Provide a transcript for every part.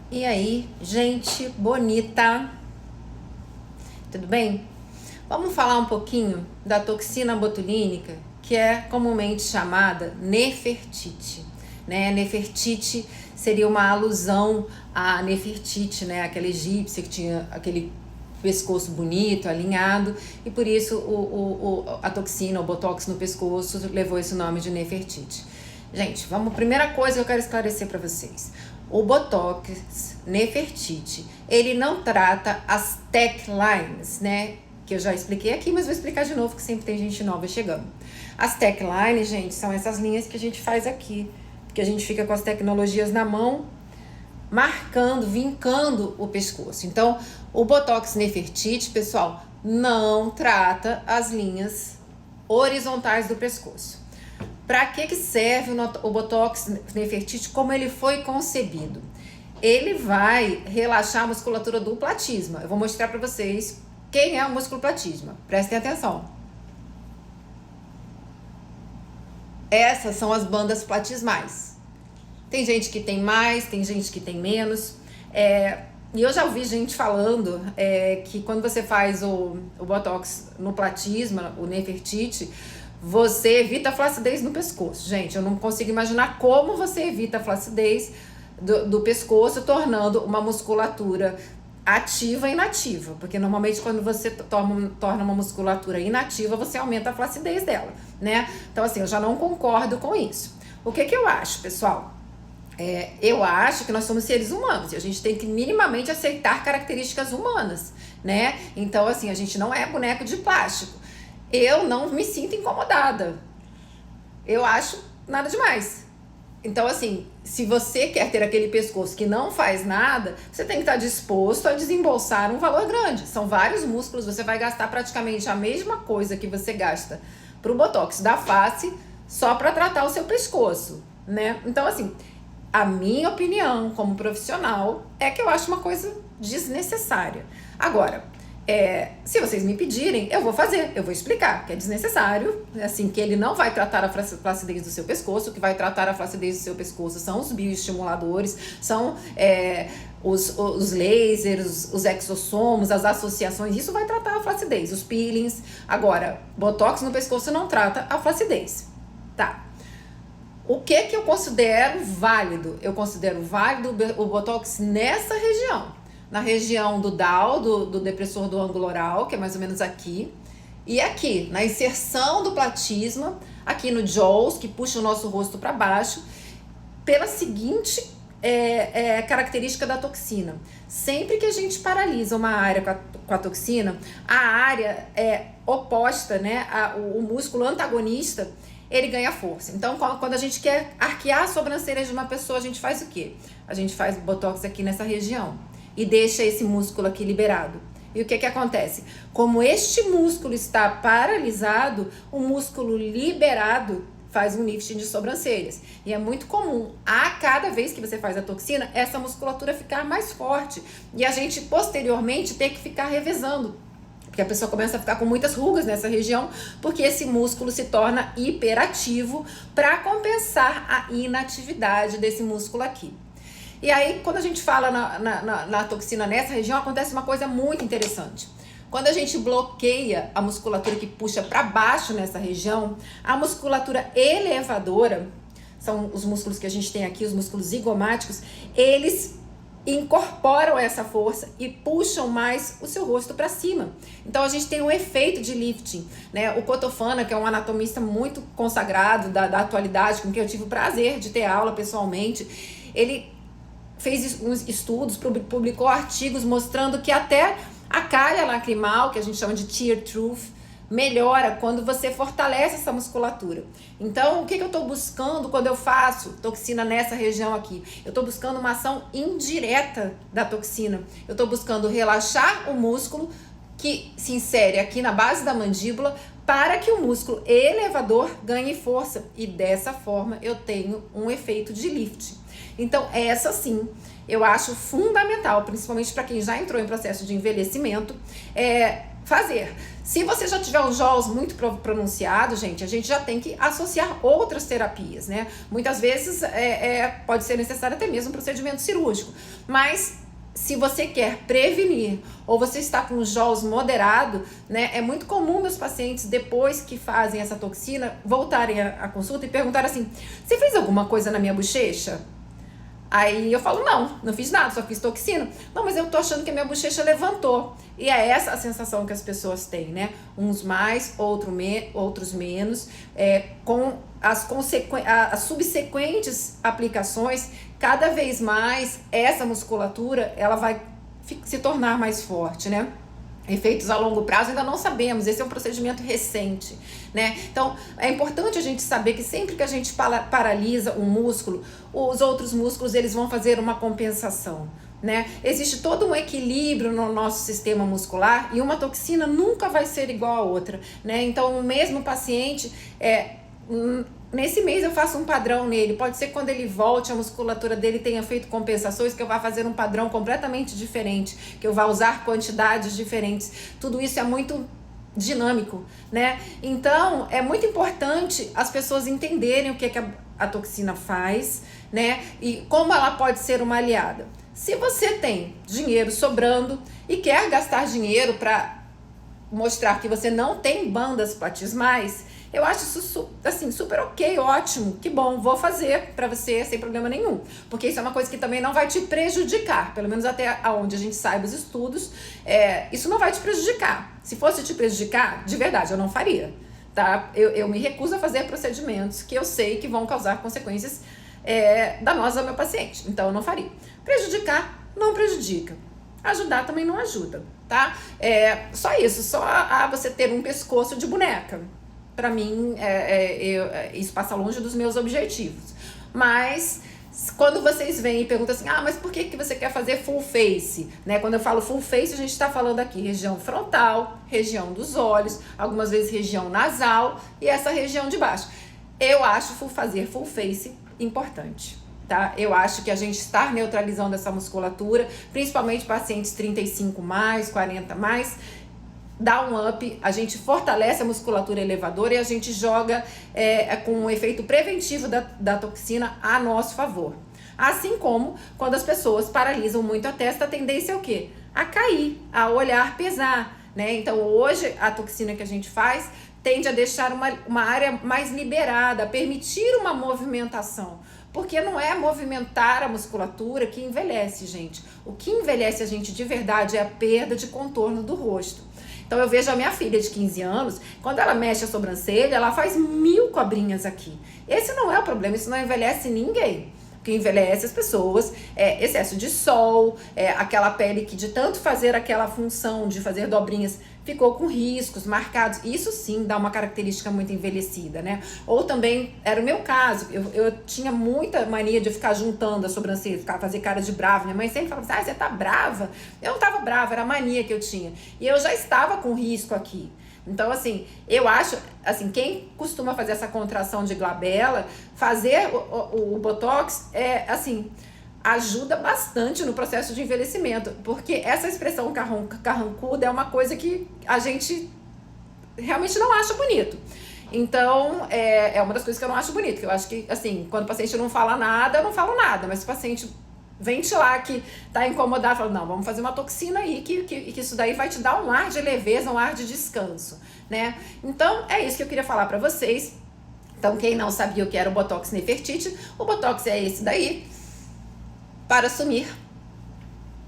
E aí, gente bonita, tudo bem? Vamos falar um pouquinho da toxina botulínica, que é comumente chamada Nefertiti, né? Nefertiti seria uma alusão à Nefertiti, né? Aquela egípcia que tinha aquele pescoço bonito, alinhado, e por isso a toxina, o botox no pescoço levou esse nome de Nefertiti. Gente, primeira coisa que eu quero esclarecer para vocês. O Botox Nefertiti, ele não trata as tech lines, né? Que eu já expliquei aqui, mas vou explicar de novo, que sempre tem gente nova chegando. As tech lines, gente, são essas linhas que a gente faz aqui, que a gente fica com as tecnologias na mão, marcando, vincando o pescoço. Então, o Botox Nefertiti, pessoal, não trata as linhas horizontais do pescoço. Para que serve o Botox Nefertiti? Como ele foi concebido? Ele vai relaxar a musculatura do platisma. Eu vou mostrar para vocês quem é o músculo platisma. Prestem atenção. Essas são as bandas platismais. Tem gente que tem mais, tem gente que tem menos. E eu já ouvi gente falando que quando você faz o Botox no platisma, o Nefertiti, você evita a flacidez no pescoço. Gente, eu não consigo imaginar como você evita a flacidez do pescoço, tornando uma musculatura ativa e inativa. Porque normalmente quando você torna uma musculatura inativa, você aumenta a flacidez dela, né? Então assim, eu já não concordo com isso. O que eu acho, pessoal? Eu acho que nós somos seres humanos e a gente tem que minimamente aceitar características humanas, né? Então assim, a gente não é boneco de plástico. Eu não me sinto incomodada. Eu acho nada demais. Então, assim, se você quer ter aquele pescoço que não faz nada, você tem que estar disposto a desembolsar um valor grande. São vários músculos, você vai gastar praticamente a mesma coisa que você gasta para o Botox da face, só para tratar o seu pescoço, né? Então, assim, a minha opinião como profissional é que eu acho uma coisa desnecessária. Agora, se vocês me pedirem, eu vou fazer, eu vou explicar que é desnecessário, assim, que ele não vai tratar a flacidez do seu pescoço. O que vai tratar a flacidez do seu pescoço são os bioestimuladores, são os lasers, os exossomos, as associações, isso vai tratar a flacidez, os peelings. Agora, botox no pescoço não trata a flacidez, tá? O que eu considero válido? Eu considero válido o botox nessa região. Na região do down, do depressor do ângulo oral, que é mais ou menos aqui. E aqui, na inserção do platisma, aqui no jaws, que puxa o nosso rosto para baixo, pela seguinte característica da toxina. Sempre que a gente paralisa uma área com a toxina, a área oposta, né, o músculo antagonista, ele ganha força. Então, quando a gente quer arquear a sobrancelha de uma pessoa, a gente faz o quê? A gente faz botox aqui nessa região e deixa esse músculo aqui liberado. E o que acontece? Como este músculo está paralisado, o músculo liberado faz um lifting de sobrancelhas. E é muito comum, a cada vez que você faz a toxina, essa musculatura ficar mais forte. E a gente, posteriormente, tem que ficar revezando. Porque a pessoa começa a ficar com muitas rugas nessa região, porque esse músculo se torna hiperativo para compensar a inatividade desse músculo aqui. E aí, quando a gente fala na toxina nessa região, acontece uma coisa muito interessante. Quando a gente bloqueia a musculatura que puxa para baixo nessa região, a musculatura elevadora, são os músculos que a gente tem aqui, os músculos zigomáticos, eles incorporam essa força e puxam mais o seu rosto para cima. Então a gente tem um efeito de lifting, né? O Cotofana, que é um anatomista muito consagrado da atualidade, com quem eu tive o prazer de ter aula pessoalmente, ele fez uns estudos, publicou artigos mostrando que até a calha lacrimal, que a gente chama de tear trough, melhora quando você fortalece essa musculatura. Então, o que eu estou buscando quando eu faço toxina nessa região aqui? Eu estou buscando uma ação indireta da toxina. Eu estou buscando relaxar o músculo que se insere aqui na base da mandíbula para que o músculo elevador ganhe força. E dessa forma eu tenho um efeito de lifting. Então, essa sim, eu acho fundamental, principalmente para quem já entrou em processo de envelhecimento, fazer. Se você já tiver os JOLs muito pronunciados, gente, a gente já tem que associar outras terapias, né? Muitas vezes pode ser necessário até mesmo um procedimento cirúrgico, mas se você quer prevenir ou você está com os JOLs moderado, né, é muito comum meus pacientes, depois que fazem essa toxina, voltarem à consulta e perguntarem assim: você fez alguma coisa na minha bochecha? Aí eu falo: não fiz nada, só fiz toxina. Não, mas eu tô achando que a minha bochecha levantou. E é essa a sensação que as pessoas têm, né? Uns mais, outros menos, com as subsequentes aplicações, cada vez mais essa musculatura, ela vai se tornar mais forte, né? Efeitos a longo prazo ainda não sabemos, esse é um procedimento recente, né? Então, é importante a gente saber que sempre que a gente paralisa um músculo, os outros músculos eles vão fazer uma compensação, né? Existe todo um equilíbrio no nosso sistema muscular e uma toxina nunca vai ser igual a outra, né? Então, o mesmo paciente, nesse mês eu faço um padrão nele, pode ser que quando ele volte a musculatura dele tenha feito compensações, que eu vá fazer um padrão completamente diferente, que eu vá usar quantidades diferentes. Tudo isso é muito dinâmico, né? Então é muito importante as pessoas entenderem o que a toxina faz, né? E como ela pode ser uma aliada. Se você tem dinheiro sobrando e quer gastar dinheiro para mostrar que você não tem bandas platismais, eu acho isso assim, super ok, ótimo, que bom, vou fazer pra você sem problema nenhum, porque isso é uma coisa que também não vai te prejudicar, pelo menos até onde a gente saiba os estudos, isso não vai te prejudicar. Se fosse te prejudicar, de verdade, eu não faria, tá? Eu me recuso a fazer procedimentos que eu sei que vão causar consequências danosas ao meu paciente, então eu não faria. Prejudicar, não prejudica. Ajudar também não ajuda, tá? Só isso, só você ter um pescoço de boneca. Pra mim, isso passa longe dos meus objetivos. Mas quando vocês vêm e perguntam assim: mas por que você quer fazer full face? Né? Quando eu falo full face, a gente está falando aqui região frontal, região dos olhos, algumas vezes região nasal e essa região de baixo. Eu acho fazer full face importante. Tá? Eu acho que a gente estar neutralizando essa musculatura, principalmente pacientes 35 mais, 40 mais, dá um up, a gente fortalece a musculatura elevadora e a gente joga com um efeito preventivo da toxina a nosso favor. Assim como quando as pessoas paralisam muito a testa, a tendência é o quê? A cair, a olhar pesar, né? Então hoje a toxina que a gente faz tende a deixar uma área mais liberada, a permitir uma movimentação. Porque não é movimentar a musculatura que envelhece, gente. O que envelhece a gente de verdade é a perda de contorno do rosto. Então eu vejo a minha filha de 15 anos, quando ela mexe a sobrancelha, ela faz 1000 cobrinhas aqui. Esse não é o problema, isso não envelhece ninguém. O que envelhece as pessoas é excesso de sol, aquela pele que de tanto fazer aquela função de fazer dobrinhas ficou com riscos marcados. Isso sim dá uma característica muito envelhecida, né? Ou também, era o meu caso, eu tinha muita mania de ficar juntando a sobrancelha, fazer cara de brava. Minha mãe sempre falava assim: você tá brava? Eu não tava brava, era a mania que eu tinha. E eu já estava com risco aqui. Então, assim, eu acho, assim, quem costuma fazer essa contração de glabela, fazer o Botox assim, ajuda bastante no processo de envelhecimento, porque essa expressão carrancuda é uma coisa que a gente realmente não acha bonito. Então, é uma das coisas que eu não acho bonito, que eu acho que, assim, quando o paciente não fala nada, eu não falo nada, mas se o paciente ventilar que tá incomodado, fala: não, vamos fazer uma toxina aí, que isso daí vai te dar um ar de leveza, um ar de descanso, né? Então, é isso que eu queria falar pra vocês. Então, quem não sabia o que era o Botox Nefertiti, o Botox é esse daí, para sumir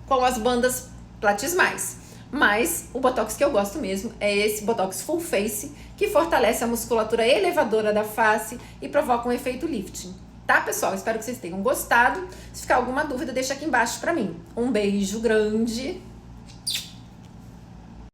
com as bandas platismais. Mas o Botox que eu gosto mesmo é esse Botox Full Face, que fortalece a musculatura elevadora da face e provoca um efeito lifting. Tá, pessoal? Espero que vocês tenham gostado. Se ficar alguma dúvida, deixa aqui embaixo pra mim. Um beijo grande